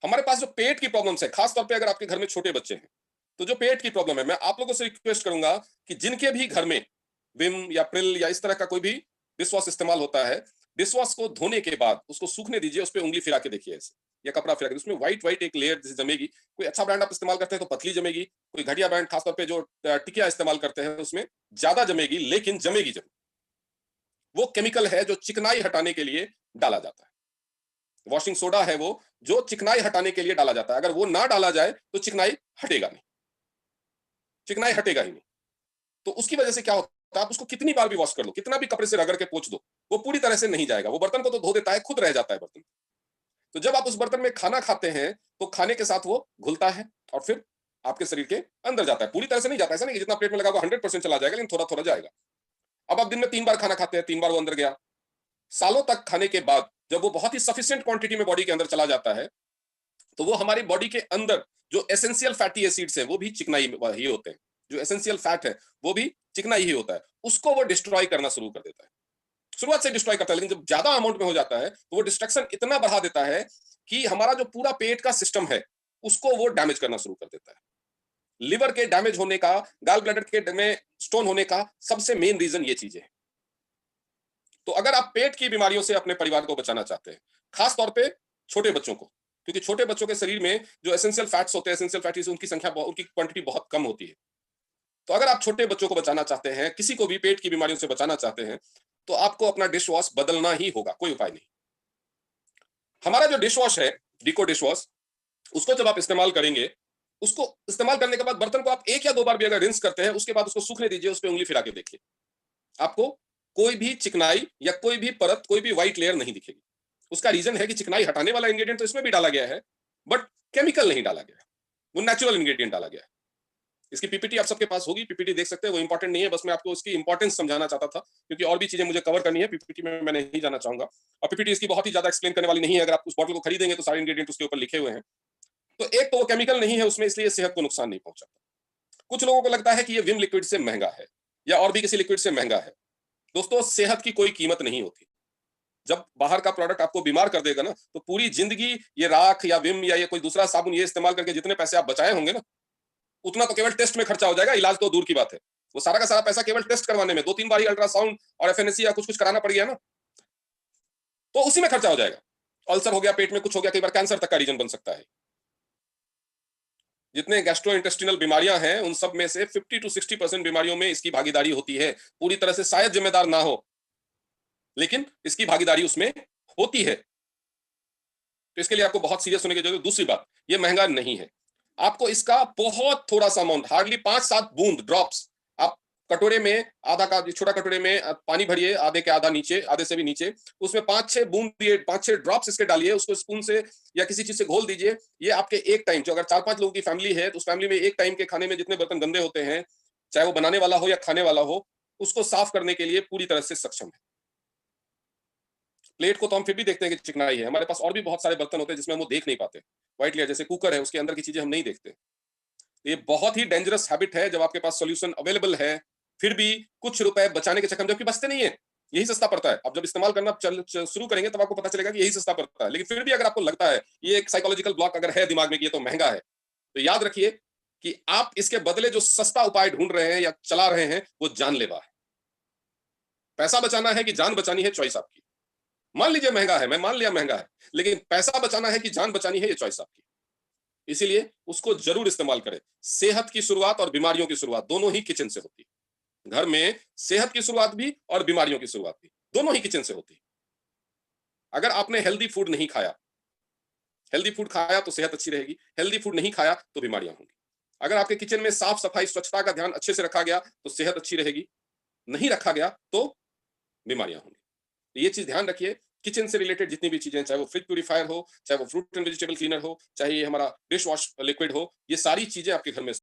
हमारे पास जो पेट की प्रॉब्लम्स है, खास तौर पे अगर आपके घर में छोटे बच्चे हैं, तो जो पेट की प्रॉब्लम है, मैं आप लोगों से रिक्वेस्ट करूंगा कि जिनके भी घर में विम या प्रिल या इस तरह का कोई भी डिश वॉश इस्तेमाल होता है, डिश वॉश को धोने के बाद उसको सूखने दीजिए, उस पे उँगली फिरा के देखिए ऐसे, या कपड़ा फिरा के, उसमें व्हाइट व्हाइट एक लेयर जैसे जमेगी। कोई अच्छा ब्रांड आप इस्तेमाल करते हैं तो पतली जमेगी, कोई घटिया ब्रांड खासतौर पे जो टिकिया इस्तेमाल करते हैं उसमें ज्यादा जमेगी, लेकिन जमेगी जरूर। वो केमिकल है जो चिकनाई हटाने के लिए डाला जाता है। वॉशिंग सोडा है वो, जो चिकनाई हटाने के लिए डाला जाता है। अगर वो ना डाला जाए तो चिकनाई हटेगा नहीं, चिकनाई हटेगा ही नहीं। तो उसकी वजह से क्या होता है, आप उसको कितनी बार भी वॉश कर लो, कितना भी कपड़े से रगड़ के पोंछ दो, वो पूरी तरह से नहीं जाएगा। वो बर्तन को तो धो देता है, खुद रह जाता है बर्तन। तो जब आप उस बर्तन में खाना खाते हैं, तो खाने के साथ वो घुलता है और फिर आपके शरीर के अंदर जाता है। पूरी तरह से नहीं जाता, ऐसा नहीं कि जितना प्लेट में लगा वो 100% चला जाएगा, लेकिन थोड़ा-थोड़ा जाएगा। अब आप दिन में 3 बार खाना खाते हैं, 3 बार वो अंदर गया। सालों तक खाने के बाद जब वो बहुत ही सफिशिएंट क्वांटिटी में बॉडी के अंदर चला जाता है, तो वो हमारी बॉडी के अंदर जो एसेंशियल फैटी एसिड्स हैं, वो भी चिकनाई ही होते हैं। जो एसेंशियल फैट है, वो भी चिकनाई ही होता है। उसको वो डिस्ट्रॉय करना शुरू कर देता है। शुरुआत से डिस्ट्रॉय करता है, लेकिन जब ज्यादा अमाउंट में हो जाता है, तो वो डिस्ट्रक्शन इतना बढ़ा देता है कि हमारा जो पूरा पेट का सिस्टम है, उसको वो डैमेज करना शुरू कर देता है। लिवर के डैमेज होने का, गॉल ब्लैडर के में स्टोन होने का सबसे मेन रीजन ये चीजें हैं। तो अगर आप पेट की बीमारियों से अपने परिवार को बचाना चाहते हैं, खास तौर पे छोटे बच्चों को, क्योंकि छोटे बच्चों के शरीर में जो एसेंशियल फैट्स होते हैं, एसेंशियल फैटीज, उनकी संख्या उनकी क्वांटिटी बहुत कम होती है। तो अगर आप छोटे बच्चों को बचाना चाहते हैं, किसी को भी पेट की बीमारियों से बचाना चाहते हैं, तो आपको अपना डिश वॉश बदलना ही होगा, कोई उपाय नहीं। हमारा जो डिश वॉश है, डिको डिश वॉश, उसको जब आप इस्तेमाल करेंगे, उसको इस्तेमाल करने के बाद बर्तन को आप 1 या 2 बार भी अगर रिंस करते हैं, उसके बाद उसको सूखने दीजिए, उस पे उँगली फिरा के देखिए। आपको कोई भी चिकनाई या कोई भी परत, कोई भी व्हाइट लेयर नहीं दिखेगी। उसका रीज़न है कि चिकनाई हटाने वाला इंग्रीडिएंट तो इसमें भी डाला गया है, बट केमिकल नहीं डाला गया है। वो नेचुरल इंग्रीडिएंट डाला गया है। इसकी पीपीटी आप सबके पास होगी, पीपीटी देख सकते हैं, वो इंपॉर्टेंट नहीं है, बस मैं आपको उसकी इंपॉर्टेंस समझाना चाहता था, क्योंकि और भी चीज़ें मुझे कवर करनी है, पीपीटी में मैं नहीं जाना चाहूँगा। और पीपीटी इसकी बहुत ही ज़्यादा एक्सप्लेन करने वाली नहीं है, अगर आप उस बॉटल को खरीदेंगे तो सारे इंग्रीडिएंट उसके ऊपर लिखे हुए हैं। तो एक तो वो केमिकल नहीं है उसमें, इसलिए सेहत को नुकसान नहीं पहुँचाता। कुछ लोगों को लगता है कि ये विम लिक्विड से महँगा है या और भी किसी लिक्विड से महँगा है। दोस्तों, सेहत की कोई कीमत नहीं होती। जब बाहर का प्रोडक्ट आपको बीमार कर देगा ना, तो पूरी ज़िंदगी ये राख या विम या ये कोई दूसरा साबुन ये इस्तेमाल करके जितने पैसे आप बचाए होंगे ना, उतना तो केवल टेस्ट में खर्चा हो जाएगा, इलाज तो दूर की बात है। वो सारा का सारा पैसा केवल टेस्ट करवाने में, 2-3 बार ही अल्ट्रासाउंड और एफएनएसी या कुछ-कुछ कराना पड़ गया ना, तो उसी में खर्चा हो जाएगा। अल्सर हो गया, पेट में कुछ हो गया, कई बार कैंसर तक का रीज़न बन सकता है। जितने गैस्ट्रोइंटेस्टिनल बीमारियां हैं, उन सब में से 50 टू 60% बीमारियों में इसकी भागीदारी होती है। पूरी तरह से शायद जिम्मेदार ना हो, लेकिन इसकी भागीदारी उसमें होती है। तो इसके लिए आपको बहुत सीरियस होने की जरूरत है। दूसरी बात, ये महंगा नहीं है। आपको इसका बहुत थोड़ा सा अमाउंट, हार्डली 5-7 बूंद ड्रॉप्स, आप कटोरे में आधा का छोटा कटोरे में पानी भरिए, आधे के आधा नीचे, आधे से भी नीचे, उसमें 5-6 बूंद दिए, 5-6 ड्रॉप्स इसके डालिए, उसको स्पून से या किसी चीज से घोल दीजिए। ये आपके एक टाइम, जो अगर 4-5 लोगों की फैमिली है, तो उस फैमिली में एक टाइम के खाने में जितने बर्तन गंदे होते हैं, चाहे वो बनाने वाला हो या खाने वाला हो, उसको साफ करने के लिए पूरी तरह से सक्षम है। प्लेट को तो हम फिर भी देखते हैं कि चिकनाई है, हमारे पास और भी बहुत सारे बर्तन होते हैं जिसमें हम वो देख नहीं पाते। व्हाइट लेयर जैसे कुकर है, उसके अंदर की चीजें हम नहीं देखते। ये बहुत ही डेंजरस हैबिट है, जब आपके पास सॉल्यूशन अवेलेबल है, फिर भी कुछ रुपए बचाने के चक्कर में, जबकि बचते नहीं है, यही सस्ता पड़ता है। आप जब इस्तेमाल करना शुरू करेंगे तब आपको पता चलेगा कि यही सस्ता पड़ता है। लेकिन फिर भी अगर आपको लगता है, ये एक साइकोलॉजिकल ब्लॉक अगर है दिमाग में कि ये तो महंगा है, तो याद रखिए कि आप इसके बदले जो सस्ता उपाय ढूंढ रहे हैं या चला रहे हैं, वो जानलेवा है। पैसा बचाना है कि जान बचानी है, चॉइस आपकी। मान लीजिए महंगा है, मैं मान लिया महंगा है, लेकिन पैसा बचाना है कि जान बचानी है, ये चॉइस आपकी। इसीलिए उसको जरूर इस्तेमाल करें। सेहत की शुरुआत और बीमारियों की शुरुआत दोनों ही किचन से होती है। घर में सेहत की शुरुआत भी और बीमारियों की शुरुआत भी दोनों ही किचन से होती है। अगर आपने हेल्दी फूड नहीं खाया, हेल्दी फूड खाया तो सेहत अच्छी रहेगी, हेल्दी फूड नहीं खाया तो बीमारियां होंगी। अगर आपके किचन में साफ सफाई, स्वच्छता का ध्यान अच्छे से रखा गया तो सेहत अच्छी रहेगी, नहीं रखा गया तो बीमारियां होंगी। तो ये चीज ध्यान रखिए। किचन से रिलेटेड जितनी भी चीजें, चाहे वो फ्रिज प्यूरीफायर हो, चाहे वो फ्रूट एंड वेजिटेबल क्लीनर हो, चाहे ये हमारा डिश वॉश लिक्विड हो, ये सारी चीजें आपके घर में